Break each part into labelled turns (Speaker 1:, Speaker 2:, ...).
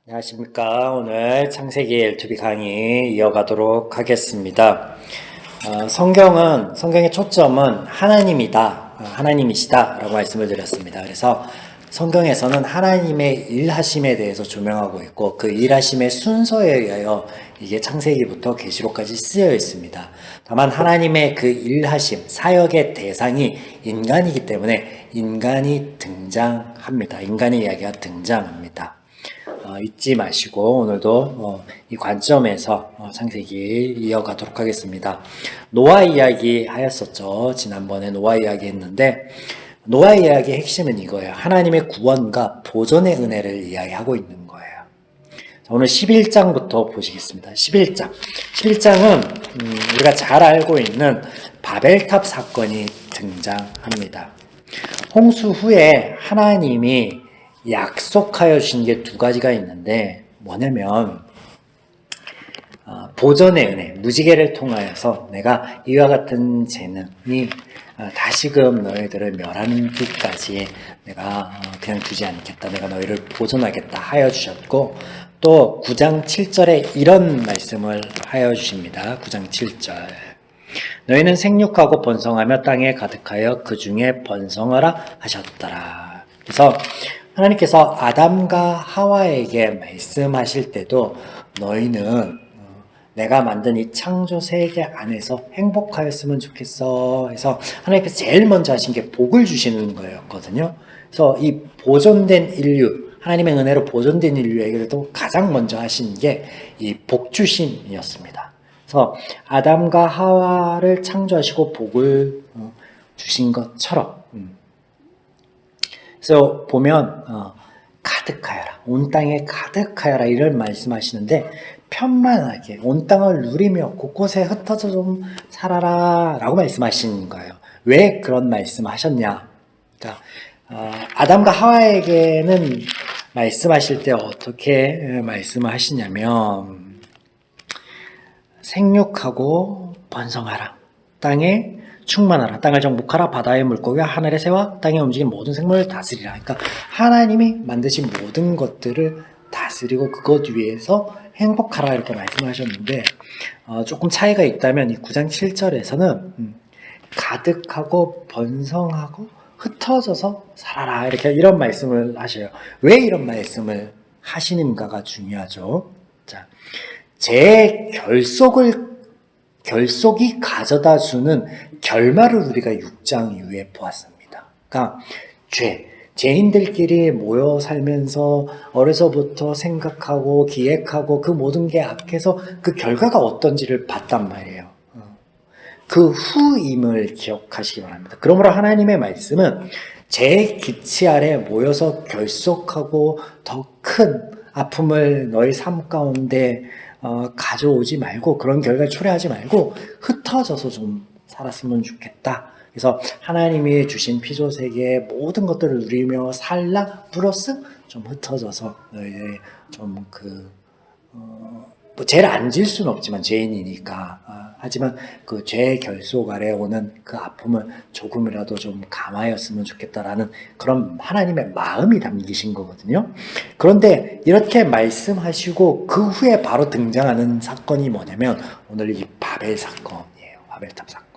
Speaker 1: 안녕하십니까. 오늘 창세기 L2B 강의 이어가도록 하겠습니다. 성경의 초점은 하나님이다, 하나님이시다 라고 말씀을 드렸습니다. 그래서 성경에서는 하나님의 일하심에 대해서 조명하고 있고 그 일하심의 순서에 의하여 이게 창세기부터 계시록까지 쓰여 있습니다. 다만 하나님의 그 일하심, 사역의 대상이 인간이기 때문에 인간이 등장합니다. 인간의 이야기가 등장합니다. 잊지 마시고 오늘도 이 관점에서 창세기 이어가도록 하겠습니다. 노아 이야기 하였었죠. 지난번에 노아 이야기 했는데 노아 이야기의 핵심은 이거예요. 하나님의 구원과 보존의 은혜를 이야기하고 있는 거예요. 자, 오늘 11장부터 보시겠습니다. 11장은 우리가 잘 알고 있는 바벨탑 사건이 등장합니다. 홍수 후에 하나님이 약속하여 주신 게 두 가지가 있는데 뭐냐면 보전의 은혜, 무지개를 통하여서 내가 이와 같은 재능이 다시금 너희들을 멸하는 끝까지 내가 그냥 두지 않겠다. 내가 너희를 보존하겠다 하여 주셨고 또 9장 7절에 이런 말씀을 하여 주십니다. 9장 7절 너희는 생육하고 번성하며 땅에 가득하여 그 중에 번성하라 하셨더라. 그래서 하나님께서 아담과 하와에게 말씀하실 때도 너희는 내가 만든 이 창조 세계 안에서 행복하였으면 좋겠어 해서 하나님께서 제일 먼저 하신 게 복을 주시는 거였거든요. 그래서 이 보존된 인류, 하나님의 은혜로 보존된 인류에게도 가장 먼저 하신 게 이 복주심이었습니다. 그래서 아담과 하와를 창조하시고 복을 주신 것처럼 그래서 보면 가득하여라, 온 땅에 가득하여라 이런 말씀하시는데 편만하게 온 땅을 누리며 곳곳에 흩어져 좀 살아라 라고 말씀하시는 거예요. 왜 그런 말씀하셨냐? 그러니까 아담과 하와에게는 말씀하실 때 어떻게 말씀하시냐면 생육하고 번성하라, 땅에 충만하라, 땅을 정복하라, 바다의 물고기와 하늘의 새와 땅에 움직이는 모든 생물을 다스리라. 그러니까 하나님이 만드신 모든 것들을 다스리고 그것 위에서 행복하라 이렇게 말씀하셨는데 조금 차이가 있다면 이 9장 7절에서는 가득하고 번성하고 흩어져서 살아라 이런 말씀을 하셔요. 왜 이런 말씀을 하시는가가 중요하죠. 자, 제 결속이 가져다 주는 결말을 우리가 6장 이후에 보았습니다. 그러니까 죄인들끼리 모여 살면서 어려서부터 생각하고 기획하고 그 모든 게 앞에서 그 결과가 어떤지를 봤단 말이에요. 그 후임을 기억하시기 바랍니다. 그러므로 하나님의 말씀은 제 기치 아래 모여서 결속하고 더 큰 아픔을 너희 삶 가운데 가져오지 말고 그런 결과를 초래하지 말고 흩어져서 좀 살았으면 좋겠다. 그래서 하나님이 주신 피조세계의 모든 것들을 누리며 살라 플러스 좀 흩어져서 너희의 좀 뭐 죄를 안 질 수는 없지만 죄인이니까 하지만 그 죄의 결속 아래 오는 그 아픔을 조금이라도 좀 감하였으면 좋겠다라는 그런 하나님의 마음이 담기신 거거든요. 그런데 이렇게 말씀하시고 그 후에 바로 등장하는 사건이 뭐냐면 오늘 이 바벨 사건이에요. 바벨탑 사건.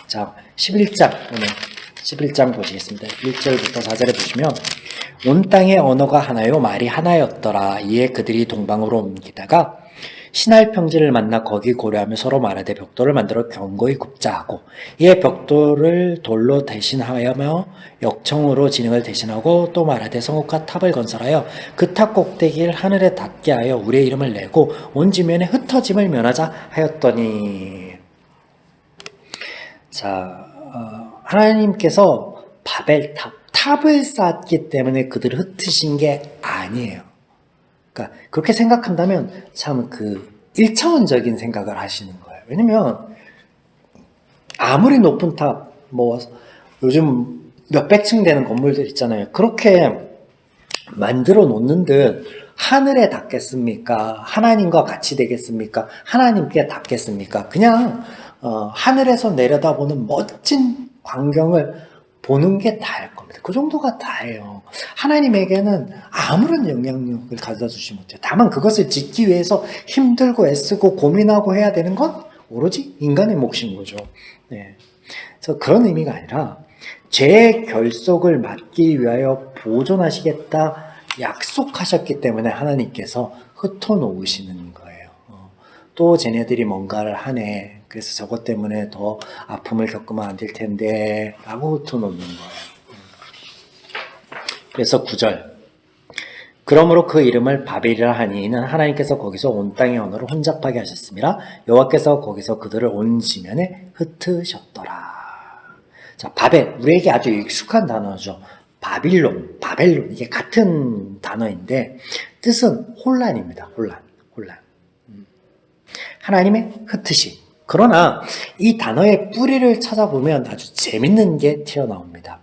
Speaker 1: 자, 11장 오늘 11장 보시겠습니다. 1절부터 4절에 보시면 온 땅의 언어가 하나요 말이 하나였더라. 이에 그들이 동방으로 옮기다가 신할 평지를 만나 거기 고려하며 서로 말하되 벽돌을 만들어 견고히 굽자 하고 이에 벽돌을 돌로 대신하여며 역청으로 진흙을 대신하고 또 말하되 성읍과 탑을 건설하여 그 탑 꼭대기를 하늘에 닿게 하여 우리의 이름을 내고 온 지면에 흩어짐을 면하자 하였더니 자, 하나님께서 탑을 쌓았기 때문에 그들을 흩으신 게 아니에요. 그러니까 그렇게 생각한다면 참 1차원적인 생각을 하시는 거예요. 왜냐면 아무리 높은 탑, 뭐 요즘 몇백 층 되는 건물들 있잖아요. 그렇게 만들어 놓는 듯 하늘에 닿겠습니까? 하나님과 같이 되겠습니까? 하나님께 닿겠습니까? 그냥 하늘에서 내려다보는 멋진 광경을 보는 게 다일 겁니다. 그 정도가 다예요. 하나님에게는 아무런 영향력을 가져다 주지 못해요. 다만 그것을 짓기 위해서 힘들고 애쓰고 고민하고 해야 되는 건 오로지 인간의 몫인 거죠. 네. 그래서 그런 의미가 아니라 죄의 결속을 막기 위하여 보존하시겠다 약속하셨기 때문에 하나님께서 흩어놓으시는 거예요. 또 쟤네들이 뭔가를 하네. 그래서 저것 때문에 더 아픔을 겪으면 안 될 텐데 라고 흩어놓는 거예요. 그래서 9절, 그러므로 그 이름을 바벨이라 하니 이는 하나님께서 거기서 온 땅의 언어를 혼잡하게 하셨습니다. 여호와께서 거기서 그들을 온 지면에 흩으셨더라. 자, 바벨, 우리에게 아주 익숙한 단어죠. 바빌론, 이게 같은 단어인데 뜻은 혼란입니다. 혼란. 하나님의 흩으심. 그러나 이 단어의 뿌리를 찾아보면 아주 재밌는 게 튀어나옵니다.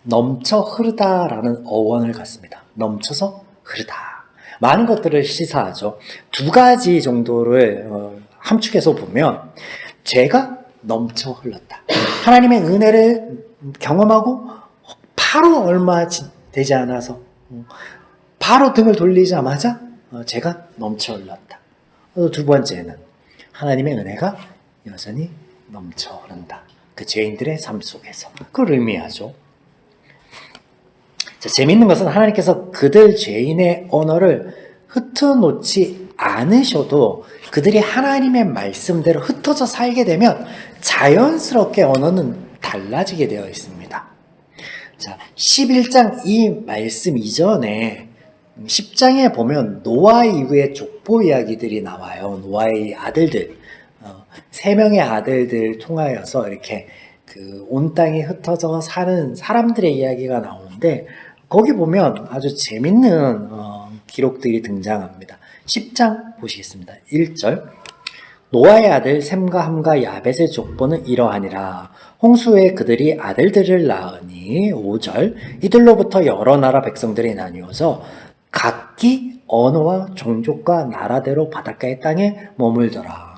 Speaker 1: 넘쳐 흐르다라는 어원을 갖습니다. 넘쳐서 흐르다. 많은 것들을 시사하죠. 두 가지 정도를 함축해서 보면 죄가 넘쳐 흘렀다. 하나님의 은혜를 경험하고 바로 얼마 되지 않아서 바로 등을 돌리자마자 죄가 넘쳐 흘렀다. 두 번째는 하나님의 은혜가 여전히 넘쳐 흐른다. 그 죄인들의 삶 속에서. 그걸 의미하죠. 자, 재미있는 것은 하나님께서 그들 죄인의 언어를 흩어놓지 않으셔도 그들이 하나님의 말씀대로 흩어져 살게 되면 자연스럽게 언어는 달라지게 되어 있습니다. 자, 11장 이 말씀 이전에 10장에 보면 노아 이후의 족보 이야기들이 나와요. 노아의 아들들, 3명의 아들들 통하여서 이렇게 그 온 땅에 흩어져 사는 사람들의 이야기가 나오는데 거기 보면 아주 재밌는 기록들이 등장합니다. 10장 보시겠습니다. 1절, 노아의 아들 셈과 함과 야벳의 족보는 이러하니라. 홍수에 그들이 아들들을 낳으니. 5절, 이들로부터 여러 나라 백성들이 나뉘어서 각기 언어와 종족과 나라대로 바닷가의 땅에 머물더라.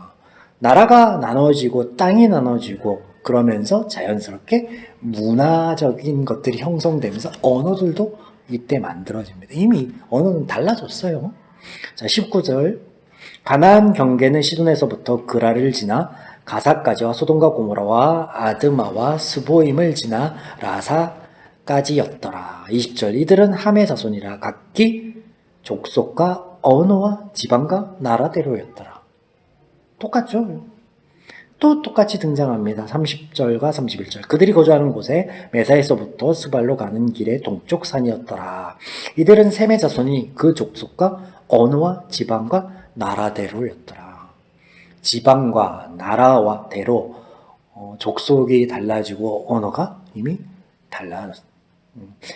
Speaker 1: 나라가 나눠지고 땅이 나눠지고 그러면서 자연스럽게 문화적인 것들이 형성되면서 언어들도 이때 만들어집니다. 이미 언어는 달라졌어요. 자, 19절, 가나안 경계는 시돈에서부터 그라를 지나 가사까지와 소돔과 고모라와 아드마와 스보임을 지나 라사까지였더라. 20절, 이들은 함의 자손이라 각기 족속과 언어와 지방과 나라대로였더라. 똑같죠? 또 똑같이 등장합니다. 30절과 31절. 그들이 거주하는 곳에 메사에서부터 스발로 가는 길의 동쪽 산이었더라. 이들은 셈의 자손이 그 족속과 언어와 지방과 나라대로였더라. 지방과 나라와 대로 족속이 달라지고 언어가 이미 달라졌어요.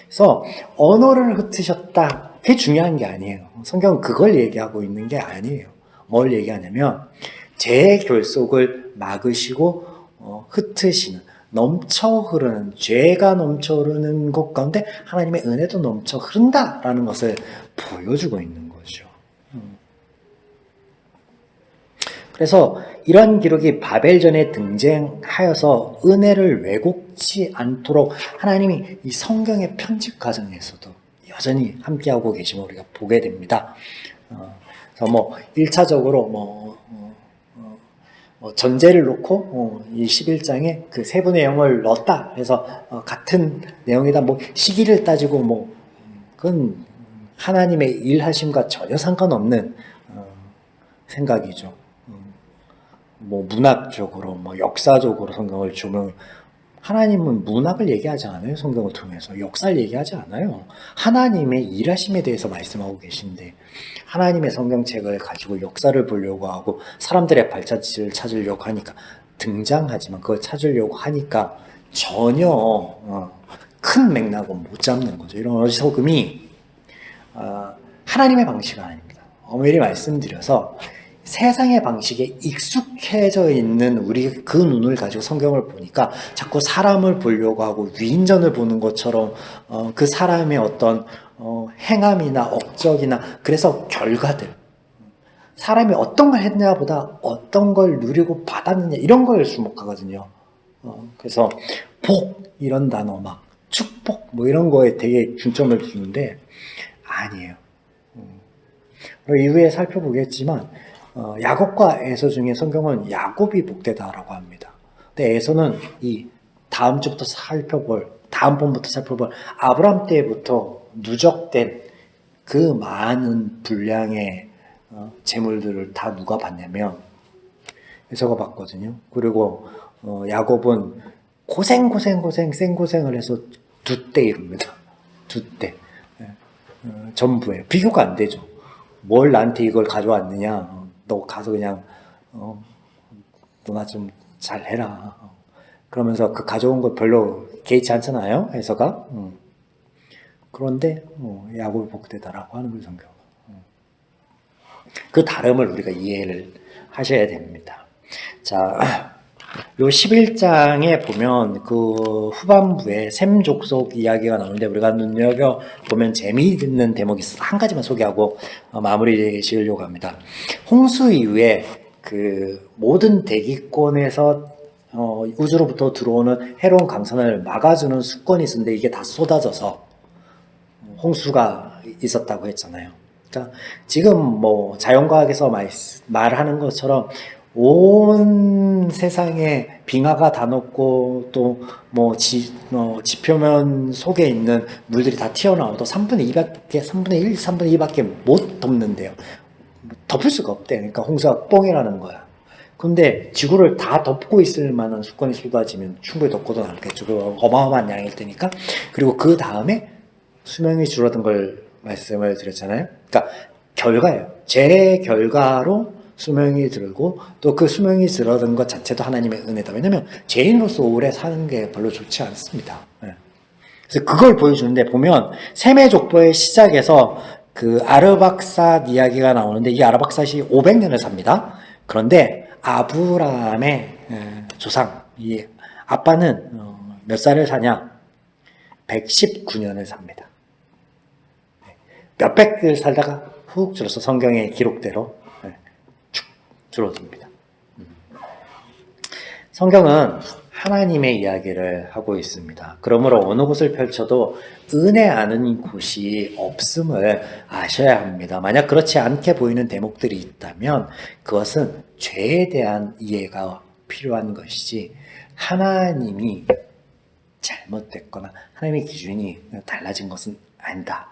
Speaker 1: 그래서 언어를 흩으셨다. 그게 중요한 게 아니에요. 성경은 그걸 얘기하고 있는 게 아니에요. 뭘 얘기하냐면 죄의 결속을 막으시고 흩으시는, 넘쳐 흐르는, 죄가 넘쳐 흐르는 것 가운데 하나님의 은혜도 넘쳐 흐른다라는 것을 보여주고 있는 거죠. 그래서 이런 기록이 바벨전에 등장하여서 은혜를 왜곡치 않도록 하나님이 이 성경의 편집 과정에서도 여전히 함께하고 계심을 우리가 보게 됩니다. 그래서 1차적으로 전제를 놓고 이 11장에 그 세분의 영을 넣었다. 그래서 같은 내용이다. 시기를 따지고 그건 하나님의 일하심과 전혀 상관없는 생각이죠. 문학적으로, 역사적으로 성경을 조명. 하나님은 문학을 얘기하지 않아요. 성경을 통해서 역사를 얘기하지 않아요. 하나님의 일하심에 대해서 말씀하고 계신데 하나님의 성경책을 가지고 역사를 보려고 하고 사람들의 발자취를 찾으려고 하니까 등장하지만 그걸 찾으려고 하니까 전혀 큰 맥락은 못 잡는 거죠. 이런 어리석음이 하나님의 방식은 아닙니다. 엄밀히 말씀드려서 세상의 방식에 익숙해져 있는 우리 그 눈을 가지고 성경을 보니까 자꾸 사람을 보려고 하고 위인전을 보는 것처럼 그 사람의 어떤 행함이나 업적이나 그래서 결과들, 사람이 어떤 걸 했냐보다 어떤 걸 누리고 받았느냐 이런 걸 주목하거든요. 그래서 복, 이런 단어 막 축복 뭐 이런 거에 되게 중점을 두는데 아니에요. 그리고 이후에 살펴보겠지만 야곱과 에서 중에 성경은 야곱이 복되다라고 합니다. 근데 에서는 이 다음 번부터 살펴볼 아브람 때부터 누적된 그 많은 분량의 재물들을 다 누가 봤냐면 에서가 봤거든요. 그리고 야곱은 생고생을 해서 두 때 이룹니다. 두 때. 전부예요. 비교가 안 되죠. 뭘 나한테 이걸 가져왔느냐. 너 가서 그냥 너나 좀 잘해라. 그러면서 그 가져온 거 별로 개의치 않잖아요. 에서가. 그런데 야곱이 복되다라고 하는 걸 성경. 그 다름을 우리가 이해를 하셔야 됩니다. 자, 요 11장에 보면 그 후반부에 셈 족속 이야기가 나오는데 우리가 눈여겨보면 재미있는 대목이 있어서 한 가지만 소개하고 마무리 지으려고 합니다. 홍수 이후에 그 모든 대기권에서 우주로부터 들어오는 해로운 강선을 막아주는 수건이 있었는데 이게 다 쏟아져서 홍수가 있었다고 했잖아요. 그러니까 지금 뭐 자연과학에서 말하는 것처럼 온 세상에 빙하가 다 녹고 또 뭐 지표면 속에 있는 물들이 다 튀어나와도 3분의 1, 3분의 2밖에 못 덮는데요. 덮을 수가 없대. 그러니까 홍수가 뻥이라는 거야. 근데 지구를 다 덮고 있을 만한 수건이 쏟아지면 충분히 덮고도 남겠죠. 어마어마한 양일 테니까. 그리고 그 다음에 수명이 줄어든 걸 말씀을 드렸잖아요. 그러니까 결과예요. 제 결과로 수명이 들고 또 그 수명이 줄어든 것 자체도 하나님의 은혜다. 왜냐하면 죄인으로서 오래 사는 게 별로 좋지 않습니다. 그래서 그걸 보여주는데 보면 셈의 족보의 시작에서 그 아르박삿 이야기가 나오는데 이 아르박삿이 500년을 삽니다. 그런데 아브라함의 조상, 이 아빠는 몇 살을 사냐? 119년을 삽니다. 몇백을 살다가 훅 줄어서 성경의 기록대로 축 줄어듭니다. 성경은 하나님의 이야기를 하고 있습니다. 그러므로 어느 곳을 펼쳐도 은혜 아는 곳이 없음을 아셔야 합니다. 만약 그렇지 않게 보이는 대목들이 있다면 그것은 죄에 대한 이해가 필요한 것이지 하나님이 잘못됐거나 하나님의 기준이 달라진 것은 아니다.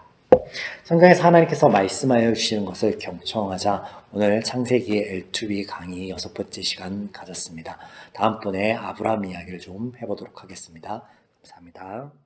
Speaker 1: 성경에서 하나님께서 말씀하여 주시는 것을 경청하자 오늘 창세기의 L2B 강의 6번째 시간 가졌습니다. 다음번에 아브라함 이야기를 좀 해보도록 하겠습니다. 감사합니다.